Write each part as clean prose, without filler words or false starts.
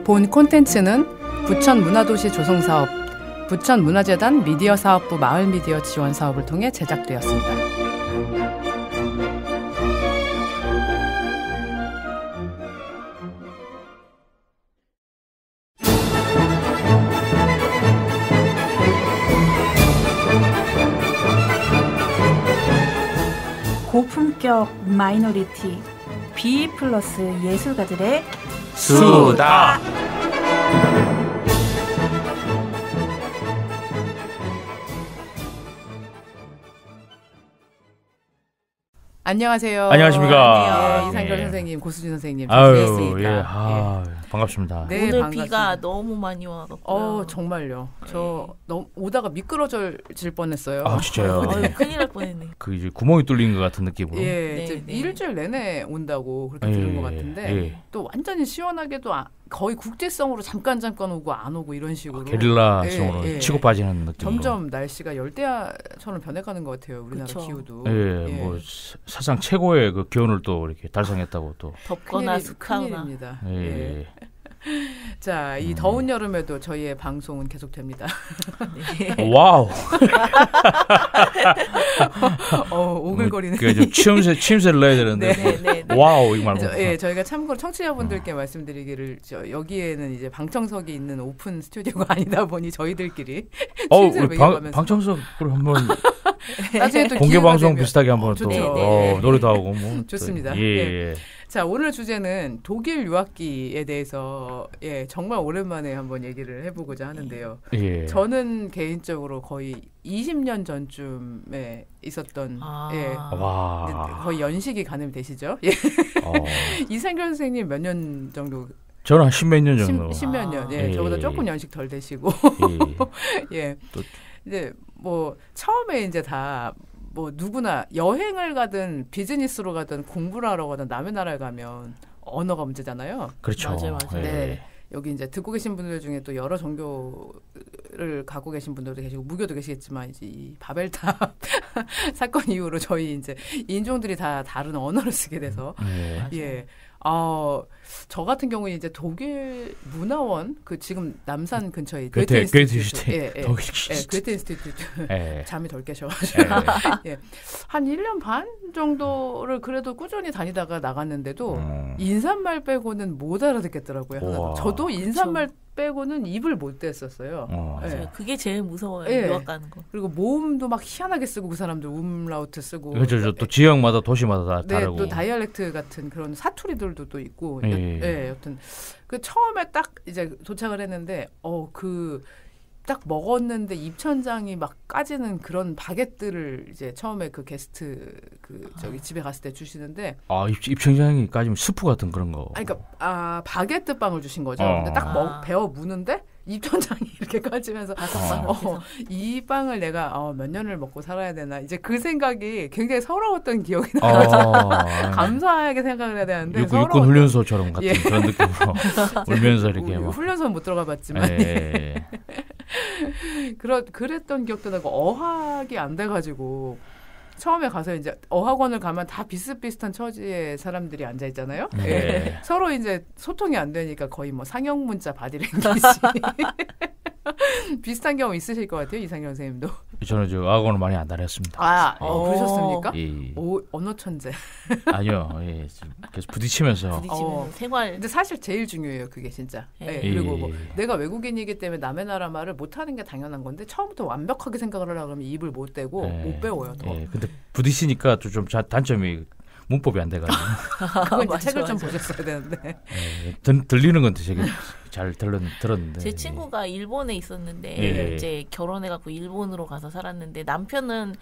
본 콘텐츠는 부천문화도시 조성사업, 부천문화재단 미디어사업부 마을미디어 지원사업을 통해 제작되었습니다. 고품격 마이너리티 B+ 예술가들의 수다. 안녕하세요. 안녕하십니까. 네, 이상결 선생님, 고수진 선생님. 아유, 예. 네. 반갑습니다. 네, 오늘 반갑습니다. 비가 너무 많이 와갖고. 정말요. 저 너무 오다가 미끄러질 뻔했어요. 아, 진짜요? 아유, 큰일 날 뻔했네. 그 이제 구멍이 뚫린 것 같은 느낌으로. 예, 네, 이제 네. 일주일 내내 온다고 그렇게 들은 것 같은데 예. 또 완전히 시원하게도 거의 국제성으로 잠깐 오고 안 오고 이런 식으로 게릴라성으로 예, 예. 치고 빠지는 느낌. 점점 날씨가 열대야처럼 변해가는 것 같아요. 우리나라 그쵸. 기후도. 예, 뭐 사상 최고의 그 기온을 또 이렇게 달성했다고 또. 덥거나 습하거나. 큰일입니다. 예. 예. 자, 이 더운 여름에도 저희의 방송은 계속됩니다. 네. 와우. 오글거리는. 좀 취임새를 넣어야 되는데. 네. 와우 이거 말고. 예, 저희가 참고로 청취자분들께 말씀드리기를 여기에는 이제 방청석이 있는 오픈 스튜디오가 아니다 보니 저희들끼리 취임새를 매겨가면서 방청석으로 한번 나중에 또 공개 기회가 방송 되면 비슷하게 한번 또 네. 노래도 하고 뭐 좋습니다. 예. 자, 오늘 주제는 독일 유학기에 대해서 정말 오랜만에 한번 얘기를 해보고자 하는데요. 예. 저는 개인적으로 거의 20년 전쯤에 있었던 와. 거의 연식이 가늠되시죠? 예. 이상결 선생님 몇 년 정도? 저는 한 십몇 년 정도. 십몇 년. 예. 저보다 조금 연식 덜 되시고. 예. 또 이제 뭐 처음에 이제 다 뭐 누구나 여행을 가든 비즈니스로 가든 공부를 하러 가든 남의 나라에 가면 언어가 문제잖아요. 그렇죠. 맞아요. 네. 여기 이제 듣고 계신 분들 중에 또 여러 종교를 갖고 계신 분들도 계시고 무교도 계시겠지만 이제 이 바벨탑 사건 이후로 저희 이제 인종들이 다 다른 언어를 쓰게 돼서 예. 저 같은 경우에 이제 독일 문화원 그 지금 남산 근처에 괴테 인스티튜트 독일 괴테 인스티튜트 잠이 덜 깨셔가지고 한 1년 반 정도를 그래도 꾸준히 다니다가 나갔는데도 인사말 빼고는 못 알아듣겠더라고요. 하나도. 저도 인사말 빼고는 입을 못 댔었어요. 그게 제일 무서워요. 유학 가는 거. 그리고 모음도 막 희한하게 쓰고 그 사람들 umlaut 쓰고. 그렇죠. 또 지역마다 도시마다 다 다르고. 또 다이얼렉트 같은 그런 사투리들도 또 있고. 여튼 그 처음에 딱 이제 도착을 했는데 딱 먹었는데 입천장이 막 까지는 그런 바게트를 이제 처음에 그 게스트 집에 갔을 때 주시는데 입천장이 까지면 스프 같은 그런 거. 그러니까 바게트 빵을 주신 거죠. 근데 딱 베어 무는데 입천장이 이렇게 까지면서 이 빵을 내가 몇 년을 먹고 살아야 되나 이제 그 생각이 굉장히 서러웠던 기억이 나요. 감사하게 생각을 해야 되는데 육군 훈련소처럼 같은 그런 느낌으로 울면서 이렇게 훈련소는 못 들어가 봤지만 그랬던 기억도 나고 어학이 안 돼가지고 처음에 가서 이제 어학원을 가면 다 비슷비슷한 처지의 사람들이 앉아 있잖아요. 서로 이제 소통이 안 되니까 거의 뭐 상형 문자 바디랭귀지 비슷한 경험 있으실 것 같아요, 이상경 선생님도. 저는 저 어학원을 많이 안 다녔습니다. 그러셨습니까? 예. 언어 천재. 아니요, 계속 부딪히면서 생활. 근데 사실 제일 중요해요, 그게 진짜. 그리고 뭐 내가 외국인이기 때문에 남의 나라 말을 못하는 게 당연한 건데 처음부터 완벽하게 생각을 하려고 하면 입을 못 대고 못 배워요. 더. 근데 부딪히니까 또 좀 단점이 문법이 안 돼가지고. 그거 이제 책을 좀 보셨어야 되는데. 들리는 건 되게 잘 들었는데. 제 친구가 일본에 있었는데 이제 결혼해갖고 일본으로 가서 살았는데 남편은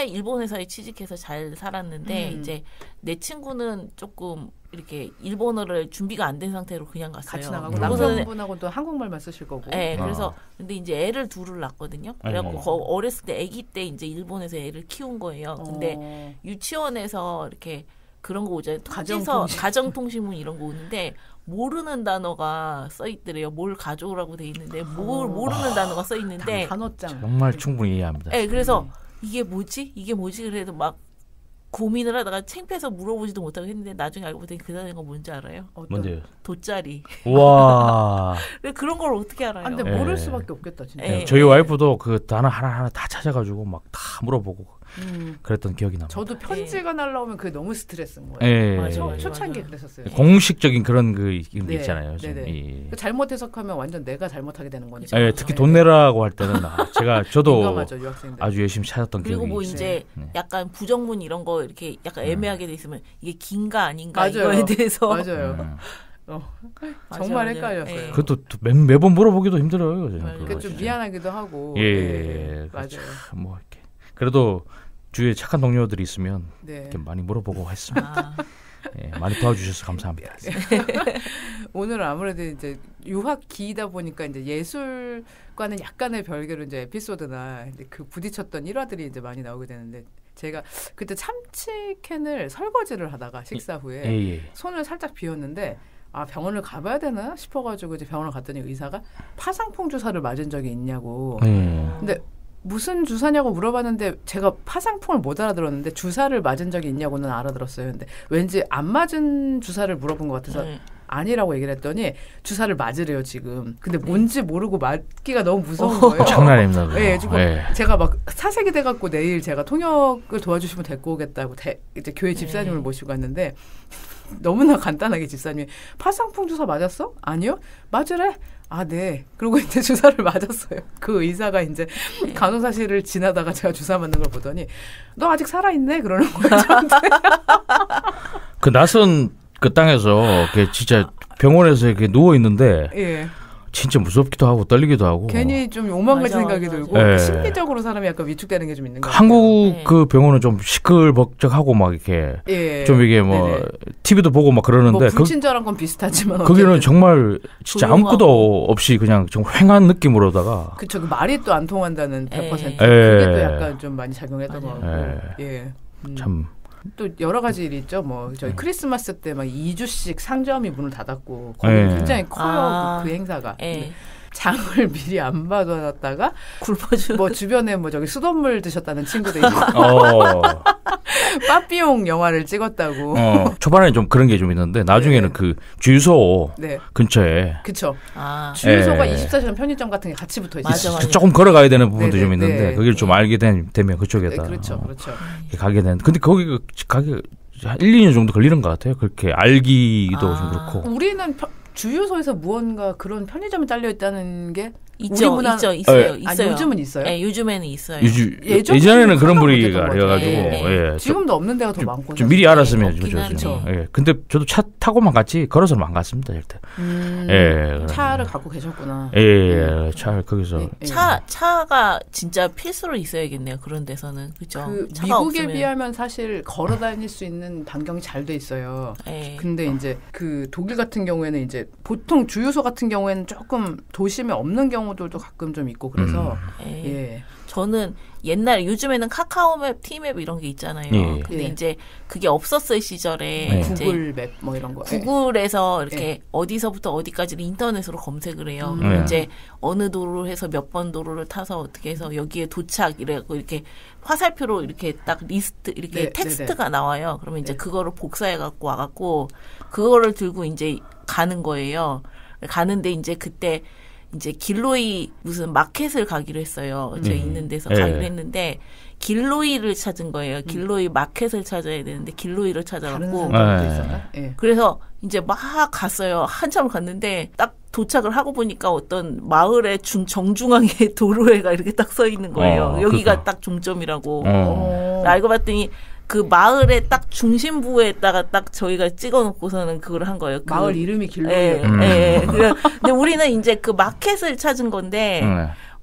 일본 회사에 취직해서 잘 살았는데 이제 내 친구는 조금 이렇게 일본어를 준비가 안 된 상태로 그냥 갔어요. 같이 나가고 남편분하고 또 한국말만 쓰실 거고. 네, 그래서 근데 이제 애를 둘을 낳았거든요. 그래갖고 어렸을 때 아기 때 이제 일본에서 애를 키운 거예요. 근데 유치원에서 이렇게 그런 거 오잖아요. 가정통신문 이런 거 오는데 모르는 단어가 써 있더래요. 뭘 가져오라고 돼 있는데 모르는 단어가 써 있는데 단어장 정말 충분히 이해합니다. 네, 그래서 이게 뭐지? 그래도 막 고민을 하다가 창피해서 물어보지도 못하고 했는데 나중에 알고 보니 그 단어가 뭔지 알아요? 뭔데요? 돗자리. 와. 그런 걸 어떻게 알아요? 근데 모를 수밖에 없겠다 진짜. 저희 와이프도 그 단어 하나하나 다 찾아가지고 막 다 물어보고 그랬던 기억이 납니다. 저도 편지가 날라오면 그게 너무 스트레스인 거예요. 맞아, 초창기에 그랬었어요. 공식적인 그런 게 있잖아요. 잘못 해석하면 완전 내가 잘못하게 되는 거니까. 특히 돈 내라고 할 때는 저도 민감하죠, 아주 열심히 찾았던 기억이 있어요. 그리고 뭐 이제 약간 부정문 이런 거 이렇게 약간 애매하게 돼 있으면 이게 긴가 아닌가 이거에 대해서 맞아요. 정말 헷갈렸어요. 그것도 매번 물어보기도 힘들어요. 그게 좀 미안하기도 하고. 맞아요. 뭐 이렇게 그래도 주위에 착한 동료들이 있으면 이렇게 많이 물어보고 했습니다. 많이 도와주셔서 감사합니다. 오늘은 아무래도 이제 유학기이다 보니까 이제 예술과는 약간의 별개로 이제 에피소드나 이제 그 부딪혔던 일화들이 이제 많이 나오게 되는데 제가 그때 참치캔을 설거지를 하다가 식사 후에 손을 살짝 비웠는데 병원을 가봐야 되나 싶어가지고 이제 병원을 갔더니 의사가 파상풍 주사를 맞은 적이 있냐고. 근데 무슨 주사냐고 물어봤는데 제가 파상풍을 못 알아들었는데 주사를 맞은 적이 있냐고는 알아들었어요. 근데 왠지 안 맞은 주사를 물어본 것 같아서 아니라고 얘기를 했더니 주사를 맞으래요 지금. 근데 뭔지 모르고 맞기가 너무 무서운 거예요. 장난 아닙니다. 제가 막 사색이 돼갖고 내일 제가 통역을 도와주시면 데리고 오겠다고 이제 교회 집사님을 모시고 갔는데 너무나 간단하게 집사님이 파상풍 주사 맞았어? 아니요? 맞으래? 네. 그리고 이제 주사를 맞았어요. 그 의사가 이제 간호사실을 지나다가 제가 주사 맞는 걸 보더니 너 아직 살아있네? 그러는 거예요. 그 낯선 그 땅에서 진짜 병원에서 이렇게 누워있는데 진짜 무섭기도 하고 떨리기도 하고 괜히 좀 오만갈 생각이 들고 심리적으로 사람이 약간 위축되는 게 좀 있는 것 같아요. 한국 그 병원은 좀 시끌벅적하고 막 이렇게 좀 이게 뭐 TV도 보고 막 그러는데 불친절한 건 비슷하지만 거기는 정말 진짜 아무것도 없이 그냥 좀 휑한 느낌으로다가 그쵸. 그 말이 또 안 통한다는 100% 그게 또 약간 좀 많이 작용했던 것 같고 참 또 여러 가지 일이 있죠. 뭐 저희 크리스마스 때 막 2주씩 상점이 문을 닫았고 거기 굉장히 커요. 그 행사가. 장을 미리 안 받아놨다가 굶어주 뭐 주변에 뭐 저기 수돗물 드셨다는 친구도 있고 빠삐용 영화를 찍었다고. 초반에 좀 그런 게 좀 있는데 나중에는 그 주유소 근처에 그쵸. 주유소가 24시간 편의점 같은 게 같이 붙어 있어요. 조금 걸어가야 되는 부분도 좀 있는데 거기를 좀 알게 되면 그쪽에다 그렇죠. 가게 되는. 근데 거기 가게 1-2년 정도 걸리는 것 같아요. 그렇게 알기도 좀 그렇고. 우리는 주유소에서 무언가 그런 편의점이 딸려 있다는 게 있어요. 요즘은 있어요. 네, 요즘에는 있어요. 예전에는 그런 분위기가 아니어가지고 지금도 없는 데가 더 많고. 좀 미리 알았으면 좋죠. 근데 저도 차 타고만 갔지 걸어서는 안 갔습니다 절대. 차를 갖고 계셨구나. 차를 거기서. 차가 진짜 필수로 있어야겠네요. 그런 데서는 그죠. 미국에 없으면. 비하면 사실 걸어 다닐 수 있는 반경이 잘 돼 있어요. 근데 이제 그 독일 같은 경우에는 이제 보통 주유소 같은 경우에는 조금 도심에 없는 경우들도 가끔 좀 있고 그래서 저는 옛날에 요즘에는 카카오맵, 티맵 이런 게 있잖아요. 근데 이제 그게 없었을 시절에 구글 맵 뭐 이런 거. 구글에서 이렇게 어디서부터 어디까지를 인터넷으로 검색을 해요. 이제 어느 도로를 해서 몇 번 도로를 타서 어떻게 해서 여기에 도착 이래갖고 이렇게 화살표로 이렇게 딱 리스트 이렇게 텍스트가 나와요. 그러면 이제 그거를 복사해 갖고 와갖고 그거를 들고 이제 가는 거예요. 가는데 이제 그때 이제 길로이 무슨 마켓을 가기로 했어요. 저희 있는 데서 가기로 했는데 길로이를 찾은 거예요. 길로이 마켓을 찾아야 되는데 길로이를 찾아갖고 그래서 이제 막 갔어요. 한참 갔는데 딱 도착을 하고 보니까 어떤 마을의 정중앙에 도로에가 이렇게 딱 서 있는 거예요. 여기가 딱 종점이라고. 알고 봤더니 그 마을의 딱 중심부에다가 딱 저희가 찍어놓고서는 그걸 한 거예요. 마을 이름이 길로이예요. 근데 우리는 이제 그 마켓을 찾은 건데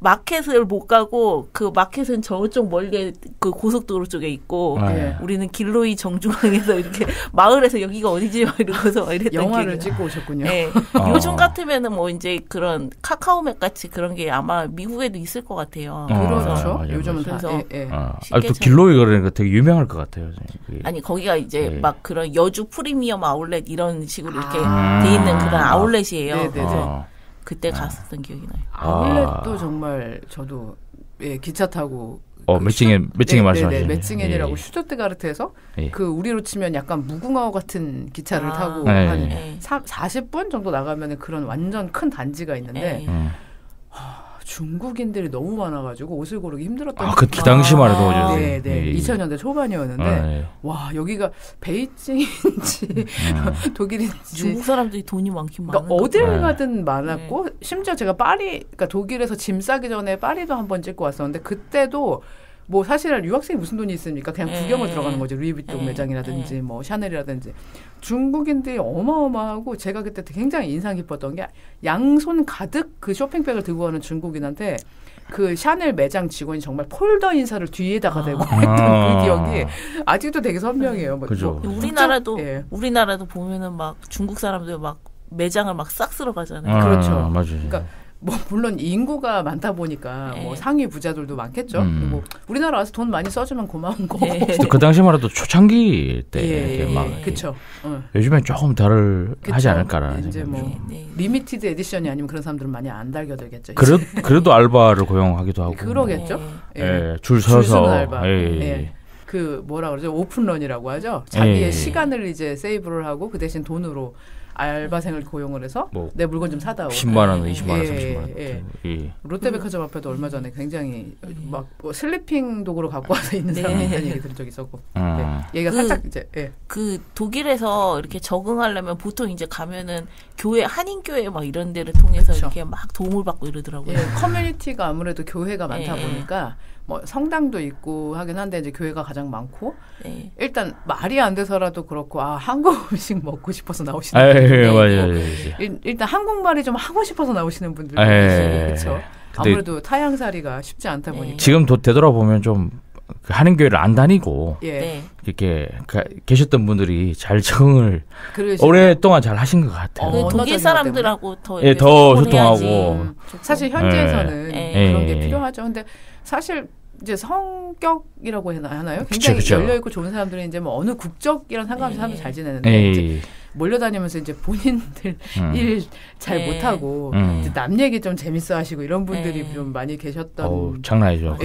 마켓을 못 가고 그 마켓은 저쪽 멀리 그 고속도로 쪽에 있고 우리는 길로이 정중앙에서 이렇게 마을에서 여기가 어디지 막 이러고서 이랬던 영화를 찍고 오셨군요. 요즘 같으면은 뭐 이제 그런 카카오맵 같이 그런 게 아마 미국에도 있을 것 같아요. 그렇죠. 요즘은 그래서 또 길로이 그러니까 되게 유명할 것 같아요. 아니 거기가 이제 막 그런 여주 프리미엄 아울렛 이런 식으로 이렇게 돼 있는 그런 아울렛이에요. 그래서 그때 갔었던 기억이 나요. 아울렛도 정말 저도 기차 타고 매칭엔 말씀하시죠. 매칭엔이라고 슈투트가르트에서 예. 그 우리로 치면 약간 무궁화 같은 기차를 타고 예. 한 40분 정도 나가면 그런 완전 큰 단지가 있는데 중국인들이 너무 많아가지고 옷을 고르기 힘들었던. 그 당시만 해도 네, 2000년대 초반이었는데 와 여기가 베이징인지 독일인지 중국 사람들이 돈이 많긴 많은. 그러니까 어딜 가든 많았고 심지어 제가 파리, 그러니까 독일에서 짐 싸기 전에 파리도 한번 찍고 왔었는데 그때도. 뭐 사실 유학생이 무슨 돈이 있습니까? 그냥 구경을 들어가는 거죠. 루이비통 매장이라든지 뭐 샤넬이라든지. 중국인들이 어마어마하고 제가 그때 굉장히 인상 깊었던 게 양손 가득 그 쇼핑백을 들고 가는 중국인한테 그 샤넬 매장 직원이 정말 폴더 인사를 뒤에다가 대고 했던 그 기억이 아직도 되게 선명해요. 뭐 그죠. 우리나라도 보면은 막 중국 사람들 막 매장을 막 싹 쓸어 가잖아요. 그렇죠. 맞아요. 그러니까 뭐 물론 인구가 많다 보니까 뭐 상위 부자들도 많겠죠. 그리고 우리나라 와서 돈 많이 써주면 고마운 거. 그 당시만 해도 초창기 때 막 그렇죠. 요즘엔 조금 하지 않을까라는 이제 뭐 리미티드 에디션이 아니면 그런 사람들은 많이 안 달겨들겠죠. 그래도 알바를 고용하기도 하고. 그러겠죠. 줄 서서 알바. 그 뭐라 그러죠? 오픈런이라고 하죠. 자기의 시간을 이제 세이브를 하고 그 대신 돈으로. 알바생을 고용을 해서 내 물건 좀 사다 오고 10만 원, 20만 원, 30만 원. 롯데백화점 앞에도 얼마 전에 굉장히 막 슬리핑 도구로 갖고 와서 있는 사람이 있다는 얘기 들은 적이 있었고. 얘가 살짝 이제 그 독일에서 이렇게 적응하려면 보통 이제 가면은 교회 한인교회 막 이런 데를 통해서 이렇게 막 도움을 받고 이러더라고요. 커뮤니티가 아무래도 교회가 많다 보니까 뭐 성당도 있고 하긴 한데 이제 교회가 가장 많고 일단 말이 안 돼서라도 그렇고 한국 음식 먹고 싶어서 나오시는 분들 맞아요. 일단 한국말이 좀 하고 싶어서 나오시는 분들도 계시고 그렇죠. 아무래도 타향살이가 쉽지 않다 보니까 지금 되돌아보면 좀 한인교회를 안 다니고 이렇게 계셨던 분들이 잘 적응을 오랫동안 잘 하신 것 같아요. 독일 사람들하고 더 소통하고 사실 현지에서는 그런 게 필요하죠. 근데 사실 이제 성격이라고 하나요? 굉장히 열려있고 좋은 사람들은 이제 뭐 어느 국적이랑 상관없이 사람들 잘 지내는데 이제 몰려다니면서 이제 본인들 일 잘 못하고 이제 남 얘기 좀 재밌어 하시고 이런 분들이 좀 많이 계셨던. 장난이죠.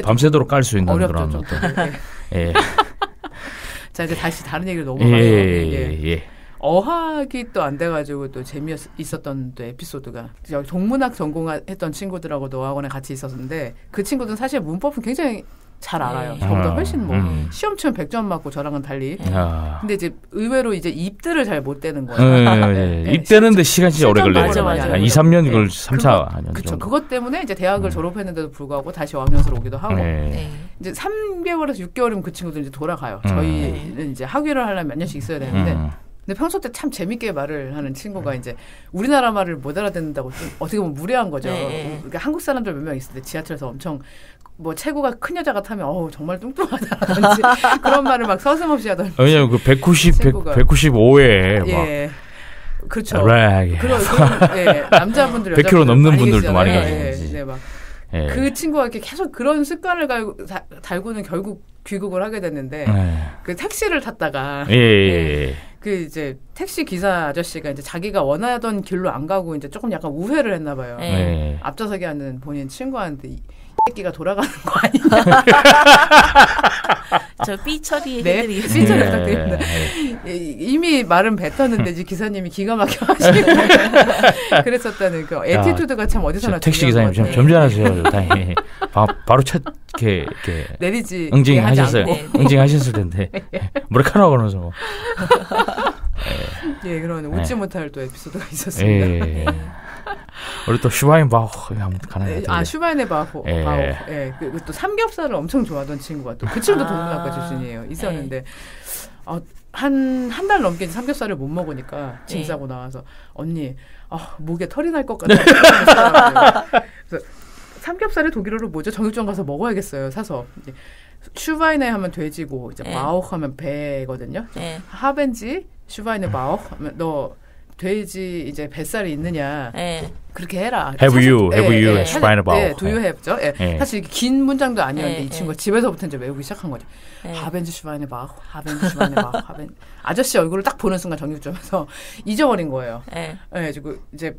밤새도록 깔 수 있는 어렵죠, 그런 어떤. 자 이제 다시 다른 얘기를 넘어가요. 어학이 또 안 돼가지고 또 재미있었던 또 에피소드가 동문학 전공했던 친구들하고도 어학원에 같이 있었는데 그 친구들은 사실 문법은 굉장히 잘 알아요. 저보다 훨씬 뭐 시험 치면 100점 맞고 저랑은 달리. 근데 이제 의외로 이제 입들을 잘 못 대는 거예요. 입대는데 시간이 진짜 오래 걸려요. 맞아. 2, 3년 걸 3, 4년 그렇죠. 그것 때문에 이제 대학을 졸업했는데도 불구하고 다시 어학연수로 오기도 하고 이제 3개월에서 6개월이면 그 친구들 이제 돌아가요. 저희는 이제 학위를 하려면 몇 년씩 있어야 되는데 근데 평소 때 참 재밌게 말을 하는 친구가 이제 우리나라 말을 못 알아듣는다고 좀 어떻게 보면 무례한 거죠. 그러니까 한국 사람들 몇 명 있을 때 지하철에서 엄청 뭐 체구가 큰 여자가 타면 정말 뚱뚱하다든지 그런 말을 막 서슴없이 하던지. 왜냐면 그 195에 막 그렇죠. 그런 남자분들 100kg 넘는 분들도 많이 계시지. 그 친구가 이렇게 계속 그런 습관을 달고는 결국 귀국을 하게 됐는데 그 택시를 탔다가 그 이제 택시 기사 아저씨가 이제 자기가 원하던 길로 안 가고 이제 조금 약간 우회를 했나 봐요. 앞좌석에 앉는 본인 친구한테 이 새끼가 돌아가는 거 아니냐. 저 삐 처리 삐 처리 부탁드립니다. 이미 말은 뱉었는데 이제 기사님이 기가 막혀 하시고 그랬었다는 그 에티튜드가 참 어디서나 택시 기사님 좀 점잖으세요. 다행히 바로 이렇게 내리지 응징하셨어요. 응징하셨을 텐데 무레카노 그러면서 그런 웃지 못할 또 에피소드가 있었습니다. 우리 또 슈바인바흐 한번 가나요? 슈바인바흐. 또 삼겹살을 엄청 좋아하던 친구가 또 그 친구도 동문학과 출신이에요. 있었는데 한 달 넘게 삼겹살을 못 먹으니까 짐 싸고 나와서 언니 목에 털이 날 것 같아. 그래서 삼겹살이 독일어로 뭐죠? 정육점 가서 먹어야겠어요. 사서 슈바이네 하면 돼지고 이제 바우흐 하면 배거든요. 하벤지 슈바이네 바우흐 하면 너 돼지 이제 뱃살이 있느냐 그렇게 해라. Have you Schweine Bauch? Do you have죠? 사실 긴 문장도 아니었는데 이 친구가 집에서부터 이제 외우기 시작한 거죠. 하벤지 슈바이네 바우흐, 하벤지 슈바이네 바우흐, 아저씨 얼굴을 딱 보는 순간 정육점에서 잊어버린 거예요. 그래가지고 이제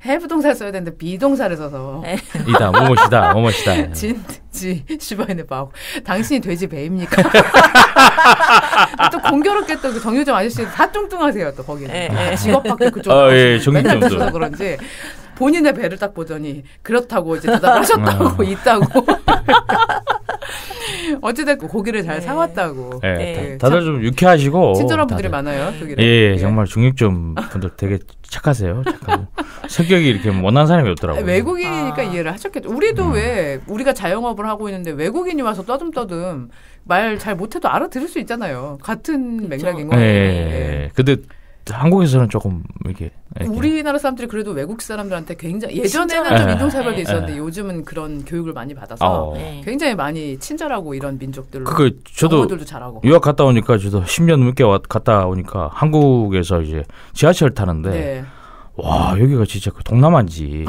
have 동사를 써야 되는데 비동사를 써서 이다 뭐뭐시다 진지 슈바인의 바우 당신이 돼지 배입니까? 또 공교롭게 또 그 정유정 아저씨 다 뚱뚱하세요 또 거기는 직업밖에 그쪽 맨날 드셔서 그런지 본인의 배를 딱 보더니 그렇다고 이제 대답을 하셨다고 있다고. 어찌됐건 고기를 잘 사왔다고. 다들 좀 유쾌하시고 친절한 분들이 많아요. 정말 중립점 분들 되게 착하세요. 착하고 성격이 이렇게 못난 사람이 없더라고요. 외국인이니까 이해를 하셨겠죠. 우리도 왜 우리가 자영업을 하고 있는데 외국인이 와서 떠듬떠듬 말 잘 못해도 알아들을 수 있잖아요. 같은 맥락인 거예요. 근데 한국에서는 조금 이렇게 우리나라 사람들이 그래도 외국 사람들한테 굉장히 예전에는 좀 인종차별도 있었는데 요즘은 그런 교육을 많이 받아서 굉장히 많이 친절하고 이런 민족들로 저도 영어들도 잘하고 유학 갔다 오니까 저도 10년 넘게 갔다 오니까 한국에서 이제 지하철 타는데 와 여기가 진짜 그 동남아인지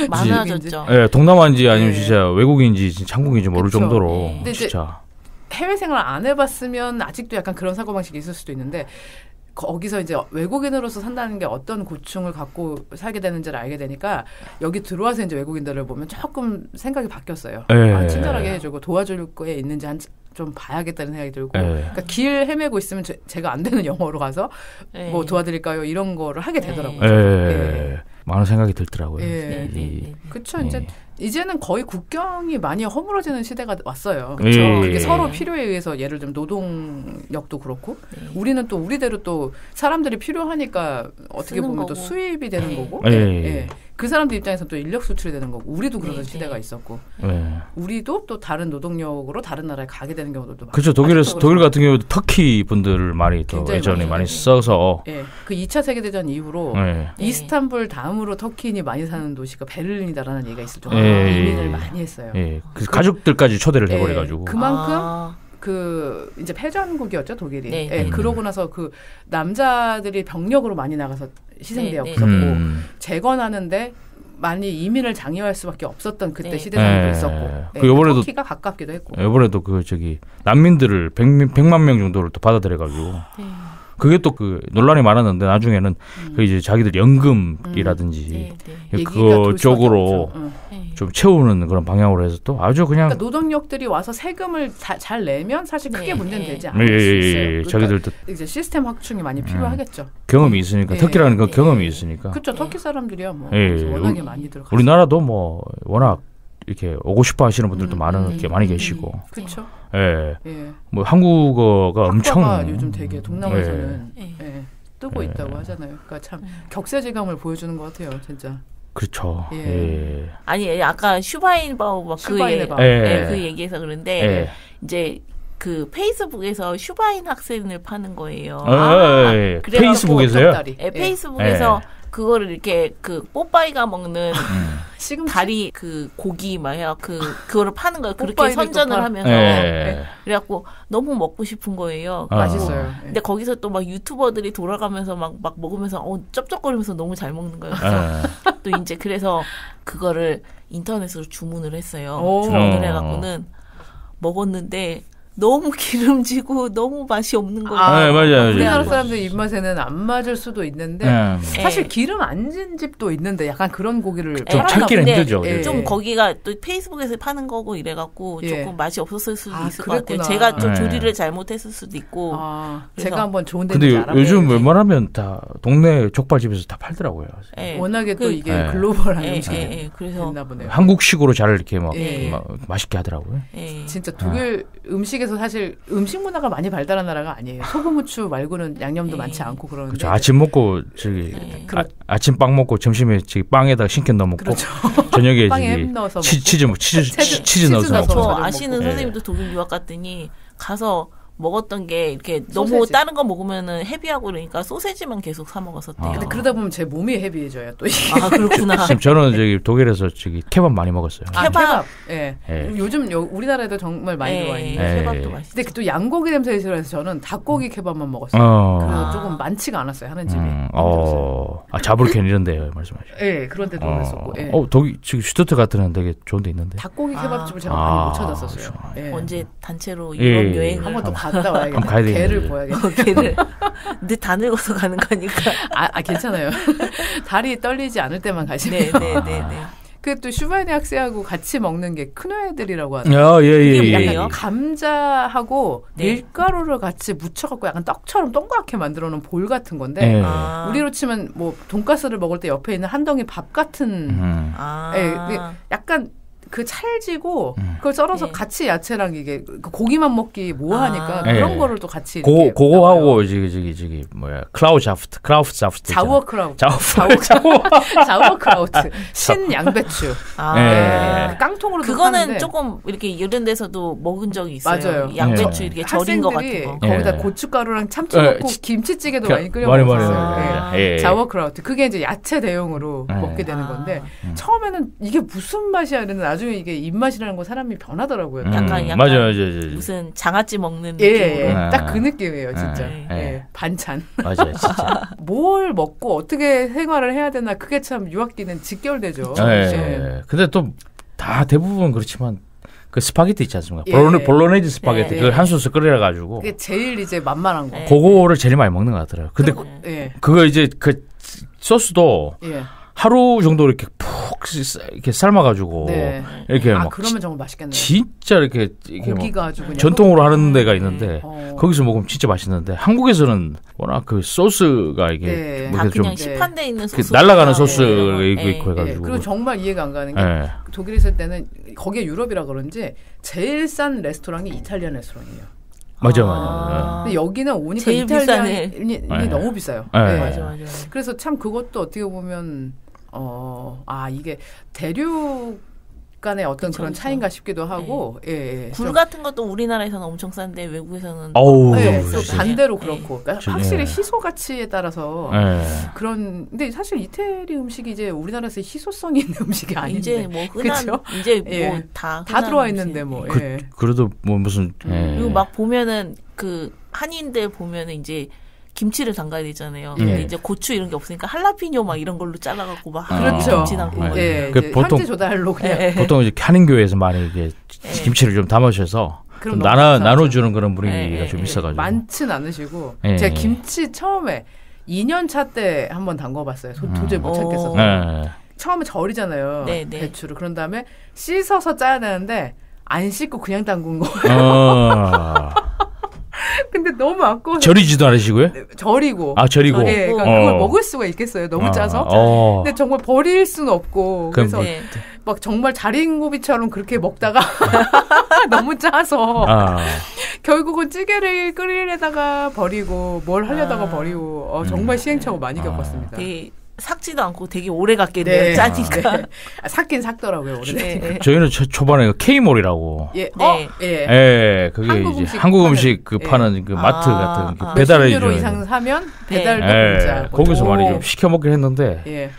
많아졌죠. 동남아인지 아니면 진짜 외국인지 진짜 한국인지 모를 정도로 진짜 해외 생활 안 해봤으면 아직도 약간 그런 사고방식이 있을 수도 있는데 거기서 이제 외국인으로서 산다는 게 어떤 고충을 갖고 살게 되는지를 알게 되니까 여기 들어와서 이제 외국인들을 보면 조금 생각이 바뀌었어요. 친절하게 해주고 도와줄 거에 있는지 좀 봐야겠다는 생각이 들고 그러니까 길 헤매고 있으면 제가 안 되는 영어로 가서 뭐 도와드릴까요? 이런 거를 하게 되더라고요. 많은 생각이 들더라고요. 그렇죠. 이제는 거의 국경이 많이 허물어지는 시대가 왔어요. 그렇죠. 그게 서로 필요에 의해서 예를 들면 노동력도 그렇고 우리는 또 우리대로 또 사람들이 필요하니까 어떻게 보면 거고. 또 수입이 되는 거고 그 사람들 입장에서 또 인력 수출이 되는 거고 우리도 그런 시대가 있었고 우리도 또 다른 노동력으로 다른 나라에 가게 되는 경우도 많고 그렇죠. 독일 같은 경우도 터키 분들을 많이 또 예전에 많이 써서 그 2차 세계대전 이후로 이스탄불 다음으로 터키인이 많이 사는 도시가 베를린이다라는 얘기가 있을 정도로 이민을 많이 했어요. 그래서 가족들까지 초대를 해버려가지고 그만큼 그 이제 패전국이었죠 독일이. 그러고 나서 그 남자들이 병력으로 많이 나가서 희생되었었고 재건하는데 많이 이민을 장려할 수밖에 없었던 그때 시대상도 있었고. 그 이번에도 터키가 가깝기도 했고. 이번에도 그 난민들을 100만 명 정도를 또 받아들여가지고. 그게 또 그 논란이 많았는데 나중에는 그 이제 자기들 연금이라든지 그거 쪽으로 좀 채우는 그런 방향으로 해서 또 아주 그냥 그러니까 노동력들이 와서 세금을 잘 내면 사실 크게 문제는 되지 않을 수 있어요. 그러니까 자기들도 이제 시스템 확충이 많이 필요하겠죠. 경험이 있으니까 터키라는 건 경험이 있으니까. 그렇죠. 터키 사람들이야 뭐 워낙에 많이 들어가. 우리나라도 뭐 워낙 이렇게 오고 싶어 하시는 분들도 많이 계시고. 그렇죠. 뭐 한국어가 엄청 요즘 되게 동남아에서는 뜨고 있다고 하잖아요. 그러니까 참 격세지감을 보여주는 것 같아요, 진짜. 그렇죠. 아니 아까 슈바인바우 막 그 얘기해서 그런데 이제 그 페이스북에서 슈바인 학생을 파는 거예요. 페이스북에서요? 페이스북에서 그거를 이렇게 그 뽀빠이가 먹는 다리 그 고기 말이야 그거를 파는 거예요. 그렇게 선전을 하면서 그래갖고 너무 먹고 싶은 거예요. 맛있어요. 근데 거기서 또 막 유튜버들이 돌아가면서 막 먹으면서 쩝쩝거리면서 너무 잘 먹는 거예요. 그래서 또 이제 그래서 그거를 인터넷으로 주문을 했어요. 주문을 해갖고는 먹었는데. 너무 기름지고 너무 맛이 없는 거예요. 맞아요. 우리나라 사람들 입맛에는 안 맞을 수도 있는데 사실 기름 안 진 집도 있는데 약간 그런 고기를 좀 찾기는 힘들죠. 좀 거기가 또 페이스북에서 파는 거고 이래갖고 조금 맛이 없었을 수도 있을 것 같아요. 제가 좀 조리를 잘못했을 수도 있고. 제가 한번 좋은 데 근데 요즘 웬만하면 다 동네 족발집에서 다 팔더라고요. 워낙에 또 이게 글로벌한 음식이 그래서 있나 보네요. 한국식으로 잘 이렇게 막 맛있게 하더라고요. 진짜 독일 음식에 사실 음식 문화가 많이 발달한 나라가 아니에요. 소금 후추 말고는 양념도 많지 않고 그러는데. 그렇죠. 아침 먹고 아침 빵 먹고 점심에 빵에다가 신겨 넣어 먹고 저녁에 빵에 햄 넣어서 치즈 넣어서 먹고. 저 아시는 선생님도 독일 유학 갔더니 가서 먹었던 게 이렇게 소세지. 너무 다른 거 먹으면은 헤비하고 그러니까 소세지만 계속 사 먹었었대요. 근데 그러다 보면 제 몸이 헤비해져요 또. 그렇구나. 지금 저는 독일에서 케밥 많이 먹었어요. 케밥. 요즘 우리나라에도 정말 많이 들어와 있는데 케밥도 맛있어. 근데 또 양고기 냄새가 싫어서 저는 닭고기 케밥만 먹었어요. 그래서 조금 많지가 않았어요 하는 집이. 자브르켄 이런데요 말씀하시죠. 그런 데도 그랬었고. 독일 지금 슈투트 같은 데는 되게 좋은 데 있는데. 닭고기 케밥집을 제가 많이 못 찾았었어요. 언제 단체로 유럽 여행을 한번 또 갔다 와야겠네. 가야 되겠네. 개를 보야겠네. 개를. 근데 다 늙어서 가는 거니까. 괜찮아요. 다리 떨리지 않을 때만 가시네요. 네. 그 또 슈바이네 학생하고 같이 먹는 게 크노에들이라고 하는. 예. 약간 감자하고 밀가루를 같이 묻혀갖고 약간 떡처럼 동그랗게 만들어놓은 볼 같은 건데 우리로 치면 뭐 돈가스를 먹을 때 옆에 있는 한 덩이 밥 같은. 약간 그 찰지고 그걸 썰어서 같이 야채랑 이게 고기만 먹기 뭐하니까 그런 거를 또 같이 그거하고 저기 뭐야 크라우자프트 자우어크라우트 신 양배추 깡통으로 그거는 파는데. 조금 이렇게 이런 데서도 먹은 적이 있어요. 맞아요. 양배추 이렇게 절인 거 같은 거. 거기다 고춧가루랑 참치 넣고 김치찌개도 많이 끓여 먹었어요. 자우어크라우트 그게 이제 야채 대용으로 먹게 되는 건데 처음에는 이게 무슨 맛이야 이랬는데 나중에 이게 입맛이라는 거 사람이 변하더라고요. 약간 맞아요. 무슨 장아찌 먹는 느낌으로. 딱 그 느낌이에요, 진짜. 반찬. 맞아요, 진짜. 뭘 먹고 어떻게 생활을 해야 되나 그게 참 유학기는 직결되죠. 근데 또 다 대부분 그렇지만 그 스파게티 있지 않습니까? 볼로네지 스파게티 그 한 소스 끓여 가지고. 그게 제일 이제 만만한 거. 그거를 제일 많이 먹는 것 같더라고요. 근데 그거 이제 그 소스도 하루 정도 이렇게 푹 이렇게 삶아가지고 이렇게 막 그러면 정말 맛있겠네요. 진짜 이렇게 고기가 아주 그냥 전통으로 하는 데가 있는데 거기서 먹으면 진짜 맛있는데 한국에서는 워낙 그 소스가 이게 다 그냥 시판돼 있는 소스 날아가는 소스가 있고 해가지고 그리고 정말 이해가 안 가는 게 독일에 있을 때는 거기에 유럽이라 그런지 제일 싼 레스토랑이 이탈리안 레스토랑이에요. 맞아. 근데 여기는 오니까 이탈리안이 너무 비싸요. 맞아. 그래서 참 그것도 어떻게 보면 이게 대륙 간의 어떤 그런 차이인가 싶기도 하고 굴 같은 것도 우리나라에서는 엄청 싼데 외국에서는 또 반대로 그렇고 그러니까 확실히 희소 가치에 따라서 근데 사실 이태리 음식이 이제 우리나라에서 희소성이 있는 음식이 아닌데 이제 뭐 흔한 이제 뭐 다 들어와 있는데 뭐 그래도 뭐 무슨 그리고 막 보면은 그 한인들 보면은 이제 김치를 담가야 되잖아요. 근데 이제 고추 이런 게 없으니까 할라피뇨 막 이런 걸로 잘라갖고 막 김치 담고 현지 조달로 그냥 보통 이제 한인교회에서 많이 이게 김치를 좀 담으셔서 좀 나눠주는 그런 분위기가 좀 있어가지고 많진 않으시고 제가 김치 처음에 2년 차 때 한번 담궈봤어요. 도저히 못 찾겠어서 처음에 절이잖아요. 배추를 그런 다음에 씻어서 짜야 되는데 안 씻고 그냥 담근 거예요. 근데 너무 아까워서 절이지도 않으시고요? 절이고. 절이고. 그러니까 그걸 먹을 수가 있겠어요. 너무 짜서. 근데 정말 버릴 수는 없고. 그래서 막 정말 자린고비처럼 그렇게 먹다가 너무 짜서 결국은 찌개를 끓이려다가 버리고 뭘 하려다가 버리고 정말 시행착오 많이 겪었습니다. 삭지도 않고 되게 오래 갔겠네요. 짜니까. 삭긴 삭더라고요. 오래. 저희는 초반에 K몰이라고. 그게 이제 한국 음식 그 파는 그 마트 같은 그 배달해 주는. 10유로 이상 사면 배달도 공짜. 거기서 많이 좀 시켜 먹긴 했는데.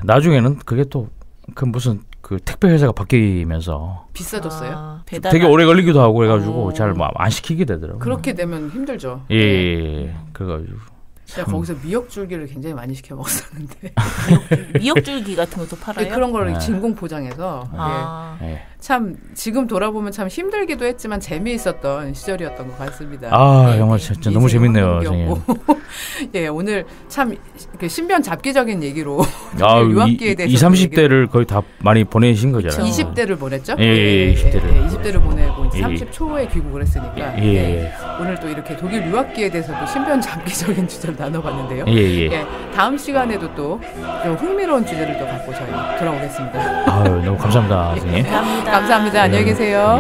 나중에는 그게 또 그 무슨 그 택배 회사가 바뀌면서 비싸졌어요. 되게 오래 걸리기도 하고 해가지고 잘 안 시키게 되더라고요. 그렇게 되면 힘들죠. 그래가지고. 제가 거기서 미역줄기를 굉장히 많이 시켜 먹었었는데 미역줄기 같은 것도 팔아요? 그런 걸 진공 포장해서 참 지금 돌아보면 참 힘들기도 했지만 재미있었던 시절이었던 것 같습니다. 영화 진짜 너무 재밌네요. 오늘 참 신변 잡기적인 얘기로 유학기에 대해서 20-30대를 거의 다 많이 보내신 거잖아요. 20대를 보냈죠? 20대를 보내고 30초에 귀국을 했으니까 오늘 또 이렇게 독일 유학기에 대해서도 신변 잡기적인 주제를 나눠봤는데요. 다음 시간에도 또 좀 흥미로운 주제를 또 갖고 저희 돌아오겠습니다. 너무 감사합니다, 선생님. 감사합니다. 안녕히 계세요.